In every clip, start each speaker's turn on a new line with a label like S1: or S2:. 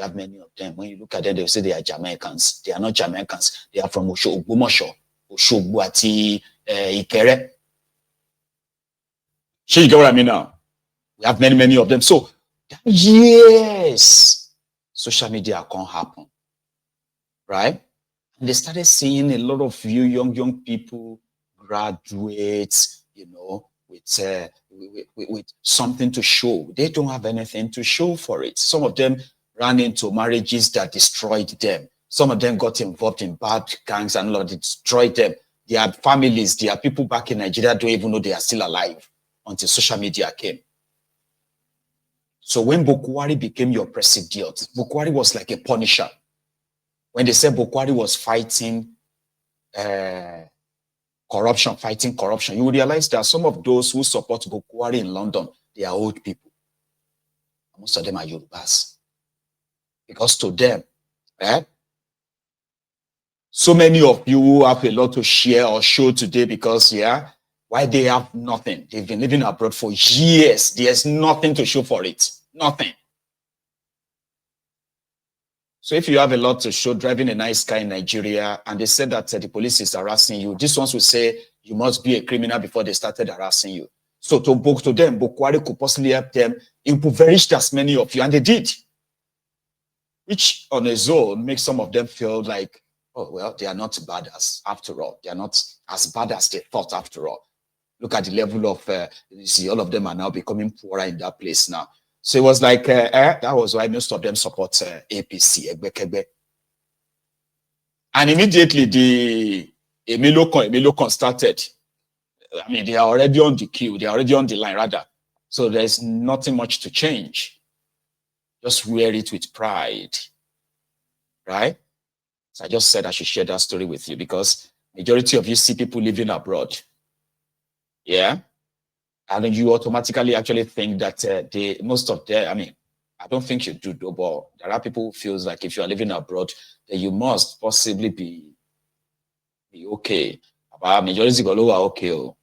S1: You have many of them. When you look at them, they'll say they are Jamaicans. They are not Jamaicans. They are from Ogbomosho, Oshogbo ati Ikere. So you get what I mean now? We have many, many of them. So, yes, social media can't happen, right? And they started seeing a lot of you young people, graduates, you know, with something to show. They don't have anything to show for it. Some of them ran into marriages that destroyed them. Some of them got involved in bad gangs and all of it destroyed them. Their families, their people back in Nigeria don't even know they are still alive until social media came. So when Bokwari became your presidiot, Bokwari was like a punisher. When they said Bokwari was fighting corruption, you will realize that some of those who support Bokwari in London, they are old people. Most of them are Yorubas. Because to them, so many of you have a lot to share or show today because, why they have nothing? They've been living abroad for years. There's nothing to show for it. Nothing. So if you have a lot to show, driving a nice car in Nigeria, and they said that the police is harassing you, these ones will say you must be a criminal before they started harassing you. So to them, Bokwari could possibly help them impoverish as many of you, and they did. Which on its own makes some of them feel like, oh, well, they are not bad after all. They are not as bad as they thought after all. Look at the level of, you see, all of them are now becoming poorer in that place now. So it was like, that was why most of them support APC, Egbekebe. And immediately the Emilokon started. I mean, they are already on the queue. They are already on the line, rather. So there's nothing much to change. Just wear it with pride, right? So I just said I should share that story with you because majority of you see people living abroad. Yeah. And then you automatically actually think that most of them, I mean, I don't think you do, though, but there are people who feels like if you are living abroad, then you must possibly be okay. But majority are okay. Oh.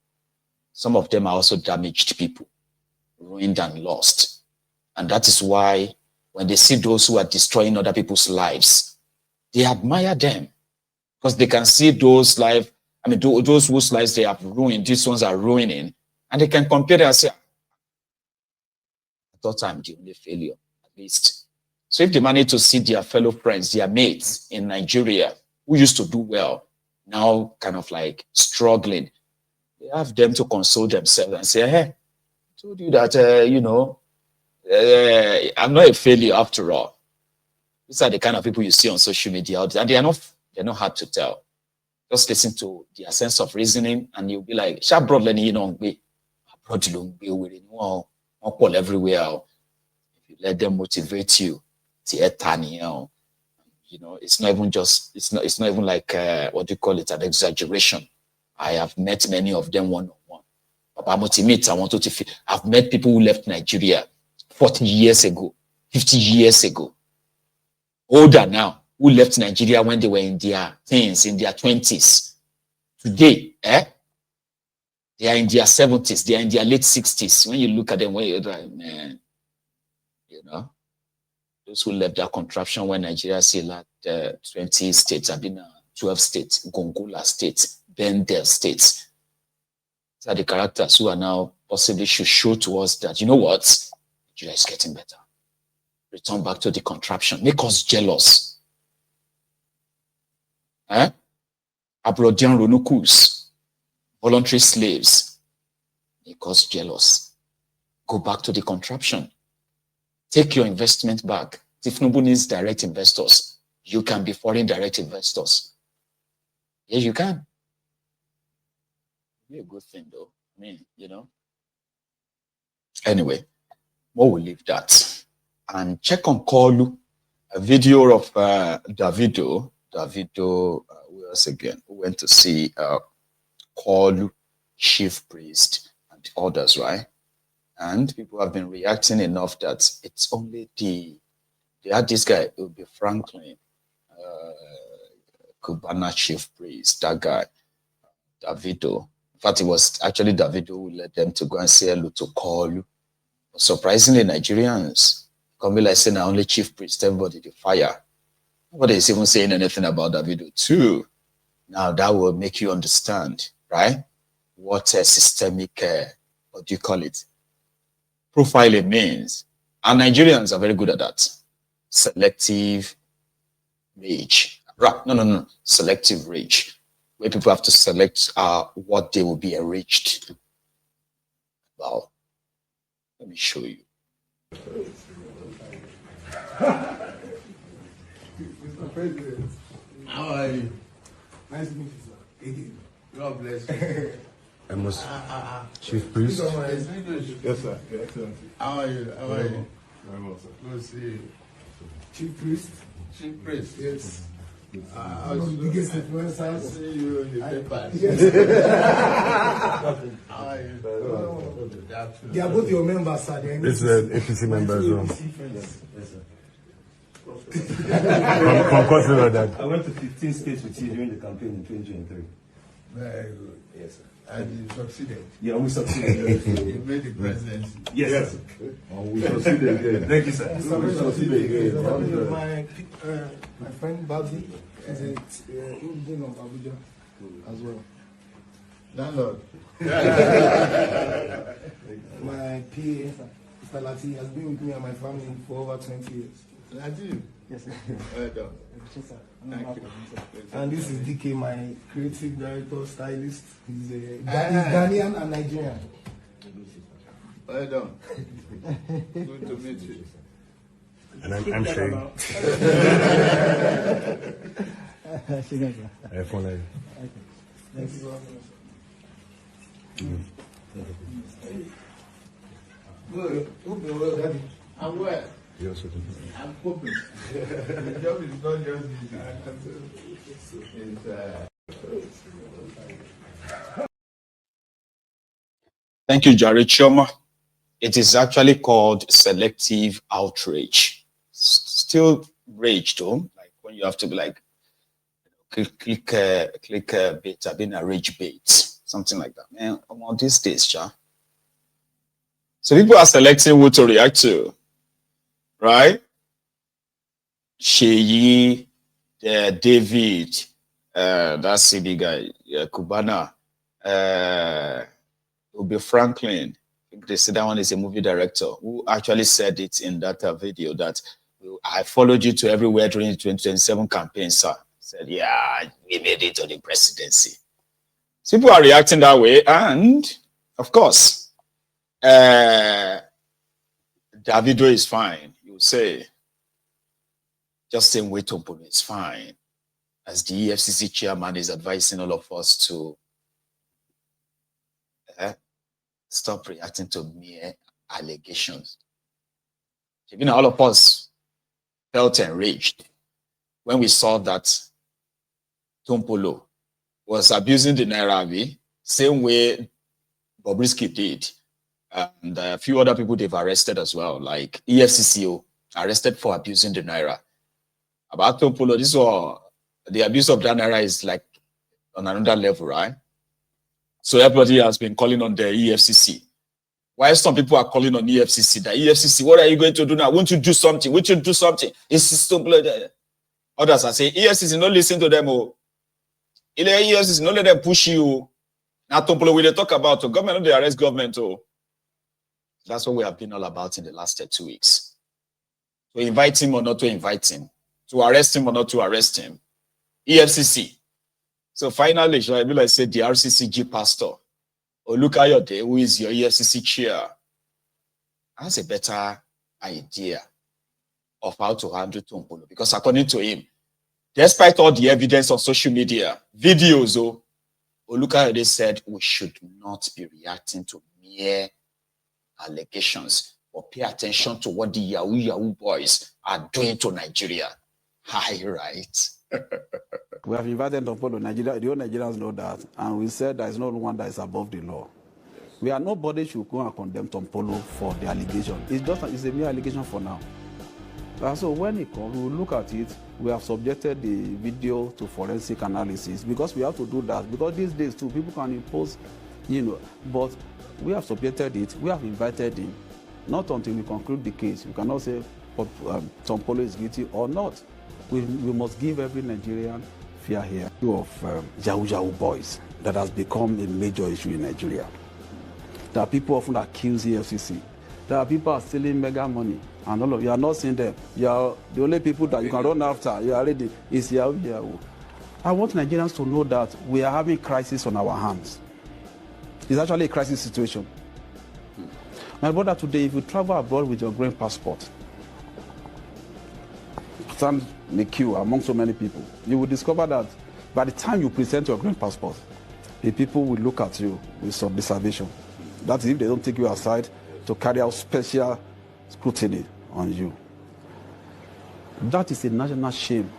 S1: Some of them are also damaged people, ruined and lost. And that is why when they see those who are destroying other people's lives, they admire them because they can see those lives, I mean, those whose lives they have ruined, these ones are ruining. And they can compare and say, I thought I'm the only failure, at least. So if they manage to see their fellow friends, their mates in Nigeria, who used to do well, now kind of like struggling, they have them to console themselves and say, hey, I told you that, you know, I'm not a failure after all. These are the kind of people you see on social media, and they're not hard to tell. Just listen to their sense of reasoning, and you'll be like, "Sharp broad learning, you know, everywhere." If you let them motivate you, you know, it's not even just, it's not even like what do you call it, an exaggeration. I have met many of them one-on-one. I've met people who left Nigeria 40 years ago, 50 years ago, older now, who left Nigeria when they were in their teens, in their 20s. Today, they are in their 70s, they are in their late 60s. When you look at them, when you're like, man, you know, those who left that contraption when Nigeria still had 20 states, have been 12 states, Gongola states, Bendel states. These are the characters who are now possibly should show to us that, you know what, Nigeria is getting better. Return back to the contraption. Make us jealous. Abrodian Ronukus, voluntary slaves. Make us jealous. Go back to the contraption. Take your investment back. Tifnubu needs direct investors. You can be foreign direct investors. Yes, you can. Be a good thing, though. I mean, you know. Anyway, we'll leave that. And check on Koolu, a video of Davido. Davido, who else again? Who went to see Koolu, chief priest, and others, right? And people have been reacting enough that it's only they had this guy, it would be Franklin, Cubana chief priest, that guy, Davido. In fact, it was actually Davido who led them to go and say hello to Koolu. Surprisingly, Nigerians, Can be like saying only chief priest, everybody the fire. Nobody is even saying anything about Davido too. Now that will make you understand, right? What a systemic, what do you call it? Profiling means. And Nigerians are very good at that. Selective rage. No. Selective rage. Where people have to select what they will be enriched about. Let me show you.
S2: Mr. President, how are you? Nice to meet you, sir. Again. God bless you.
S3: I must. Chief Priest.
S2: Yes, sir. Your Excellency. How are you? How are you?
S3: Very well, sir.
S2: Good to see you.
S4: Chief Priest.
S2: Chief Priest.
S4: Yes.
S2: One
S4: of the biggest influencers.
S2: I see you in the papers.
S4: Yes.
S2: How are you?
S4: They are both your members, sir.
S3: This is APC members.
S4: Yes, sir.
S3: From Cross River, Dad.
S5: I went to 15 states with you during the campaign in 2023.
S2: Very good.
S5: Yes, sir.
S2: And you succeeded.
S5: Yeah, we succeeded.
S2: You made the presidency.
S5: Yes, sir.
S3: And we succeeded again.
S5: Thank you, sir.
S3: We succeeded again.
S4: My friend Babi is a Indian of Abuja as well.
S2: Landlord.
S4: My PA, Mr. Lati, has been with me and my family for over 20 years.
S2: That's you.
S4: Yes, sir.
S2: Well done.
S4: Yes, sir.
S2: Thank you.
S4: And this is DK, my creative director, stylist. He's Ghanaian and Nigerian.
S2: Well done. Good to meet you.
S3: And I'm Shane. iPhone.
S4: Thank you very much. Good. Hope you're well, Daddy.
S2: I'm well.
S3: Yes, sir.
S2: I'm hoping. The job is not just
S1: Thank you, Jared Choma. It is actually called selective outrage. Still rage though, like when you have to be like click bait, I've been a rage bait, something like that. Man, on these days, cha. So people are selecting who to react to, right? Sheyi, David, that's the big guy, Kubana, Obi Franklin. They say that one is a movie director who actually said it in that video that I followed you to everywhere during the 2027 campaign, sir. Said, yeah, we made it to the presidency. So people are reacting that way. And of course, Davido is fine. You say, just same way Tompolo is fine. As the EFCC chairman is advising all of us to stop reacting to mere allegations. Even all of us felt enraged when we saw that Tompolo was abusing the Naira, same way Bobrisky did. And a few other people they've arrested as well, like EFCC arrested for abusing the Naira. About Tompolo, this was the abuse of that Naira is like on another level, right? So everybody has been calling on the EFCC. Why some people are calling on EFCC? The EFCC, what are you going to do now? Won't you do something? Won't you do something? It's Tompolo. Others are saying, EFCC, not listen to them. EFCC, not let them push you. Now Tompolo, we talk about government, they arrest government. That's what we have been all about in the last 2 weeks. To invite him or not to invite him. To arrest him or not to arrest him. EFCC. So finally, shall I be like say the RCCG pastor, Olukayode, who is your EFCC chair, has a better idea of how to handle Tompolo. Because according to him, despite all the evidence on social media, videos, Olukayode said we should not be reacting to mere allegations, but pay attention to what the Yahoo boys are doing to Nigeria. Hi, right?
S6: We have invited Tompolo, Nigeria. The whole Nigerians know that, and we said there is no one that is above the law. We are nobody should go and condemn Tompolo for the allegation. It's a mere allegation for now. So when it comes, we will look at it. We have subjected the video to forensic analysis because we have to do that. Because these days too, people can impose, but we have subjected it. We have invited him. Not until we conclude the case. We cannot say Tompolo is guilty or not. We must give every Nigerian fair hearing of Yahoo boys that has become a major issue in Nigeria. There are people often accuse EFCC. There are people are stealing mega money, and all of you are not seeing them. You are the only people that you can run after. You are ready. Is Yahoo. I want Nigerians to know that we are having crisis on our hands. It's actually a crisis situation. My brother, today, if you travel abroad with your green passport, stand in the queue among so many people, you will discover that by the time you present your green passport, the people will look at you with some reservation. That's if they don't take you aside to carry out special scrutiny on you. That is a national shame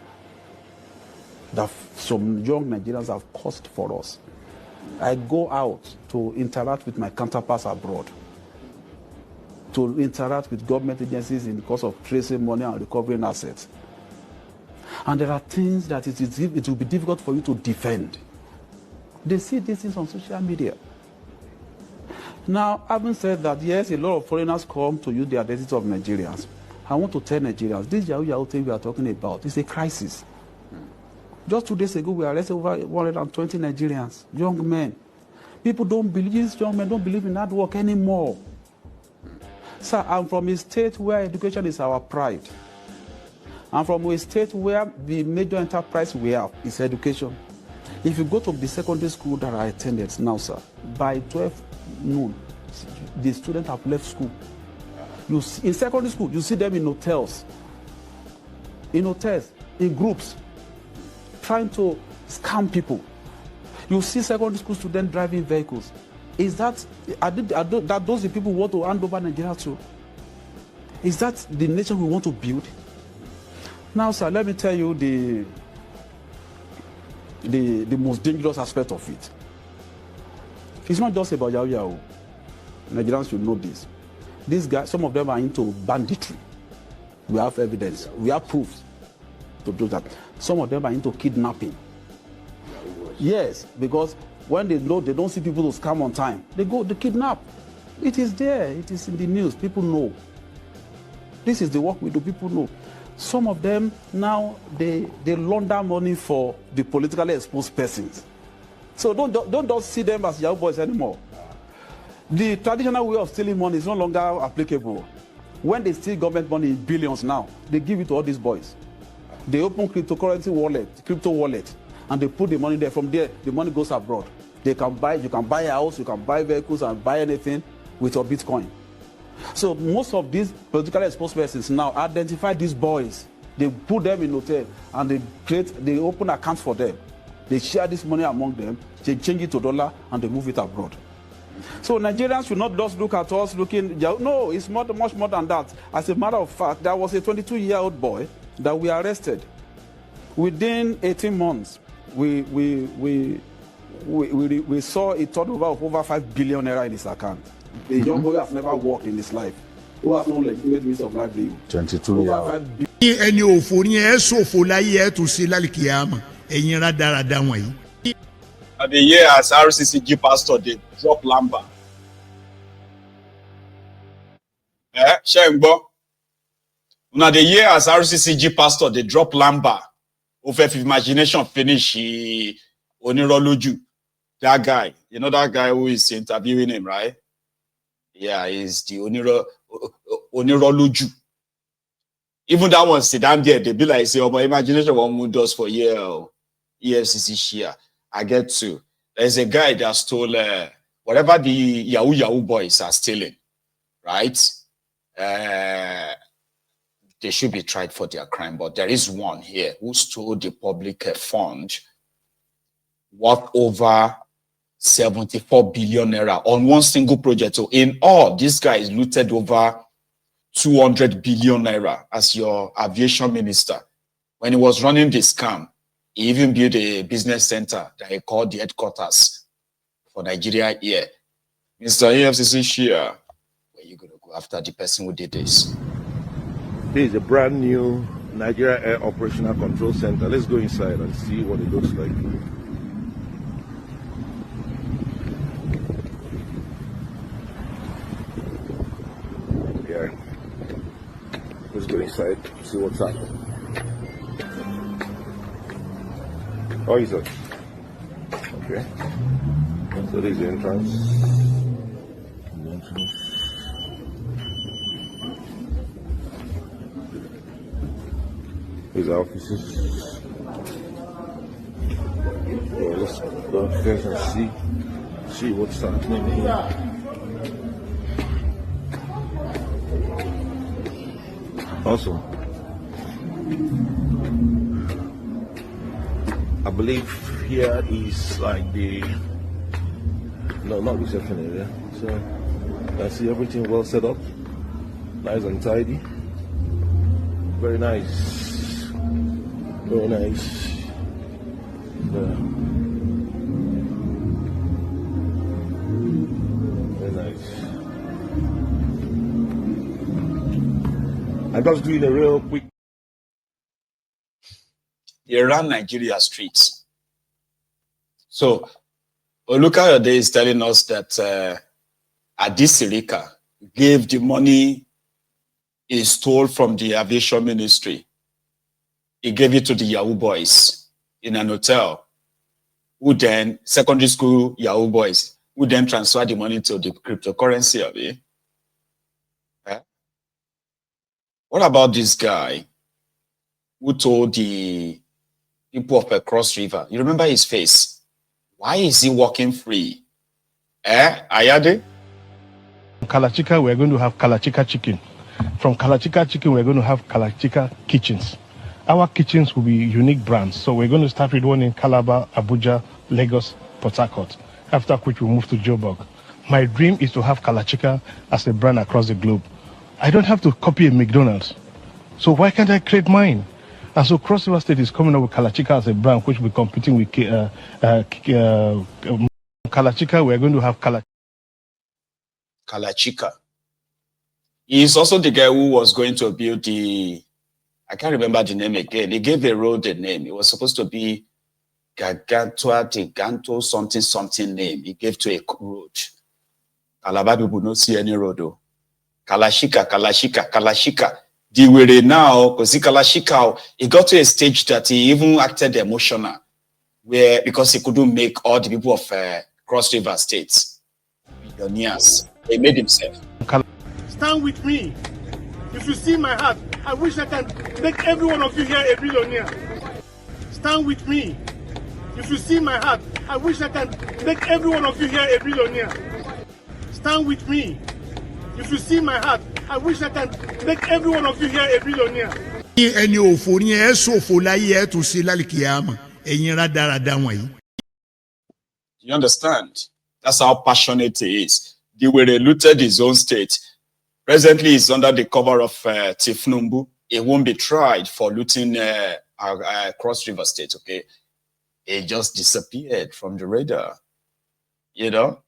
S6: that some young Nigerians have caused for us. I go out to interact with my counterparts abroad, to interact with government agencies in the course of tracing money and recovering assets. And there are things that it will be difficult for you to defend. They see these things on social media. Now, having said that, yes, a lot of foreigners come to use the identity of Nigerians. I want to tell Nigerians, this Yahoo thing we are talking about is a crisis. Just 2 days ago, we arrested over 120 Nigerians, young men. People don't believe, these young men don't believe in hard work anymore. Sir, I'm from a state where education is our pride. I'm from a state where the major enterprise we have is education. If you go to the secondary school that I attended now, sir, by 12 noon, the students have left school. In secondary school, you see them in hotels, in groups, trying to scam people. You see secondary school students driving vehicles. Is that, are those the people who want to hand over Nigeria to? Is that the nation we want to build? Now, sir, let me tell you the most dangerous aspect of it. It's not just about Yahoo. Nigerians should know this. These guys, some of them are into banditry. We have evidence. We have proofs to do that. Some of them are into kidnapping. Yes, because when they know they don't see people to scam on time, they kidnap. It is there. It is in the news. People know. This is the work we do. People know. Some of them now, they launder money for the politically exposed persons. So don't just see them as Yahoo boys anymore. The traditional way of stealing money is no longer applicable. When they steal government money in billions now, they give it to all these boys. They open crypto wallet, and they put the money there. From there, the money goes abroad. You can buy a house, you can buy vehicles and buy anything with your Bitcoin. So most of these politically exposed persons now identify these boys. They put them in hotel and they open accounts for them. They share this money among them, they change it to dollar and they move it abroad. So Nigerians should not just look at us looking, no, it's much more than that. As a matter of fact, there was a 22-year-old boy that we arrested. Within 18 months, we saw a turnover of over 5 billion naira in his account. A young boy has never worked in his life, who has no legitimate means of livelihood.
S3: 22 years.
S7: ẹni òfò ni ẹ ṣòfò láyé ẹ tún ṣe lálìkìyàmà ẹ̀yin rádaràda wọ̀nyí.
S1: The year as RCCG pastor they drop lamba. Ṣé ń gbọ́? Now the year as RCCG pastor they drop lamba. Over imagination finish Oniroluju. That guy, you know that guy who is interviewing him, right? Yeah, he's the Oniroluju. Even that one sit down there, they be like, say, oh, my imagination one moon does for year EFCC share. I get to. There's a guy that stole whatever the Yahoo boys are stealing, right? They should be tried for their crime, but there is one here who stole the public fund worth over 74 billion naira on one single project. So in all, this guy is looted over 200 billion naira as your aviation minister. When he was running the scam, he even built a business center that he called the headquarters for Nigeria here. Mr. EFCC Shia, where you going to go after the person who did this?
S3: This is a brand new Nigeria Air Operational Control Center. Let's go inside and see what it looks like. Yeah. Let's go inside. inside, see what's happening. Oh, is it? Okay. So this is the entrance. The entrance. These are offices. Yeah, let's go upstairs and see what's happening here. Awesome. I believe here is like the not reception area. So I see everything well set up, nice and tidy. Very nice. Very nice. Very nice. I'm just doing a real quick.
S1: They ran Nigeria streets. So Olukayode is telling us that Adisirika gave the money he stole from the aviation ministry. He gave it to the Yahoo boys in an hotel, who then, secondary school Yahoo boys, who then transferred the money to the cryptocurrency of it. What about this guy who told the people of Cross River? You remember his face? Why is he walking free? Ayade?
S8: Kalachika, we're going to have Kalachika chicken. From Kalachika chicken, we're going to have Kalachika kitchens. Our kitchens will be unique brands. So we're going to start with one in Calabar, Abuja, Lagos, Port Harcourt, after which we'll move to Joburg. My dream is to have Kalachika as a brand across the globe. I don't have to copy a McDonald's. So why can't I create mine? And so Cross River State is coming up with Kalachika as a brand, which will be competing with Kalachika. We're going to have
S1: Kalachika. He is also the guy who was going to build the, I can't remember the name again. He gave a road a name. It was supposed to be Giganto something name. He gave to a road. Calabar people don't see any road though. Kalashika. The way now, because Kalashika, he got to a stage that he even acted emotional, where because he couldn't make all the people of Cross River States millionaires. He made himself.
S8: Stand with me. If you see my heart, I wish I can make every one of you here a billionaire. Stand with me. If you see my heart, I wish I can make every one of you here a billionaire. Stand with me. If you see my heart, I wish I can make every one of you here a billionaire.
S1: You understand? That's how passionate he is. They were looted his own state. Presently, he's under the cover of Tifnumbu. He won't be tried for looting Cross River State, okay? He just disappeared from the radar, you know?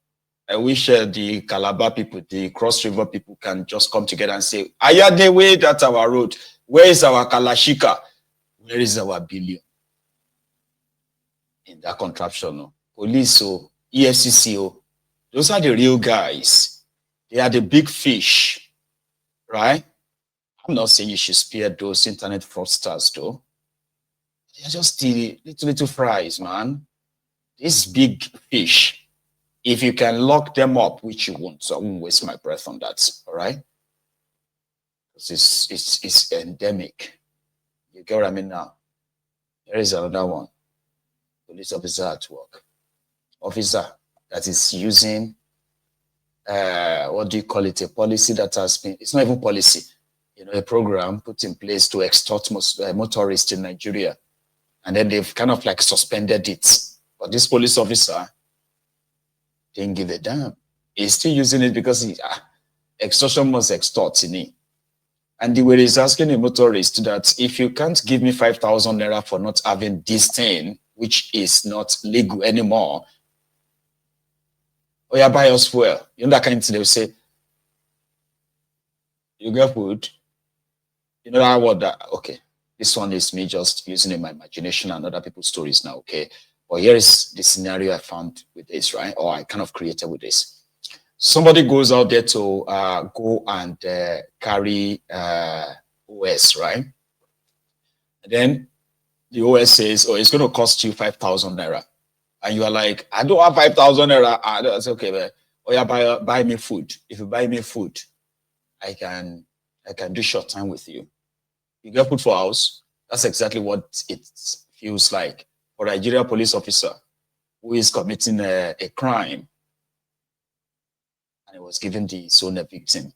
S1: I wish the Calabar people, the Cross River people can just come together and say, Ayade, way that's our road. Where is our Kalashika? Where is our billion? In that contraption, no? Police, EFCC, those are the real guys. They are the big fish, right? I'm not saying you should spare those internet fraudsters, though. They're just the little fries, man. These big fish. If you can lock them up, which you won't, so I won't waste my breath on that, all right? Because it's endemic. You get what I mean now? There is another one. Police officer at work. Officer that is using, what do you call it? A policy that has been, it's not even policy, you know, a program put in place to extort motorists in Nigeria. And then they've kind of like suspended it. But this police officer didn't give a damn. He's still using it because extortion must extort in it. And the way he's asking a motorist that if you can't give me 5,000 naira for not having this thing, which is not legal anymore, or you buy us fuel. You know that kind of thing. They will say, you get food. You know that word that, okay, this one is me just using in my imagination and other people's stories now, okay? But here is the scenario I found with this, right? Or I kind of created with this. Somebody goes out there to go and carry OS, right? And then the OS says, oh, it's going to cost you 5,000 naira. And you are like, I don't have 5,000 naira. That's okay, but oh yeah, buy me food. If you buy me food, I can do short time with you. You get put for house. That's exactly what it feels like for a Nigeria police officer who is committing a crime. And he was given the zone victim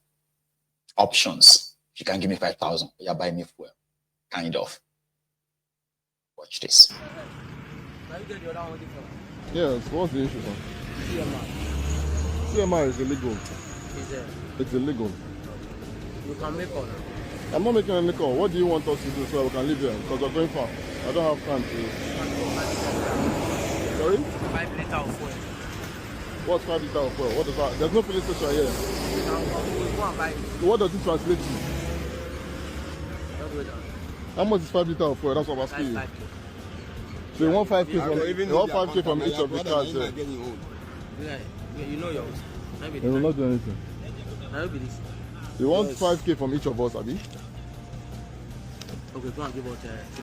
S1: options. If you can give me 5,000, yeah, buy me fuel. Kind of. Watch this.
S3: Yes, what's the issue, sir? CMR is illegal. It's illegal.
S9: You can make one.
S3: I'm not making any call. What do you want us to do so we can leave here? Because we're going far. I don't have time to. Sorry?
S9: 5 liters of fuel.
S3: What's 5 liters of fuel? What is that? There's no police station here. So what does it translate to? How much is 5 liters of fuel? That's what I'm asking you. So you want 5K from each of the cars there?
S9: Yeah, you know yours.
S3: They will not do anything. You want 5K from each of us, Abi?
S9: Okay, go and give out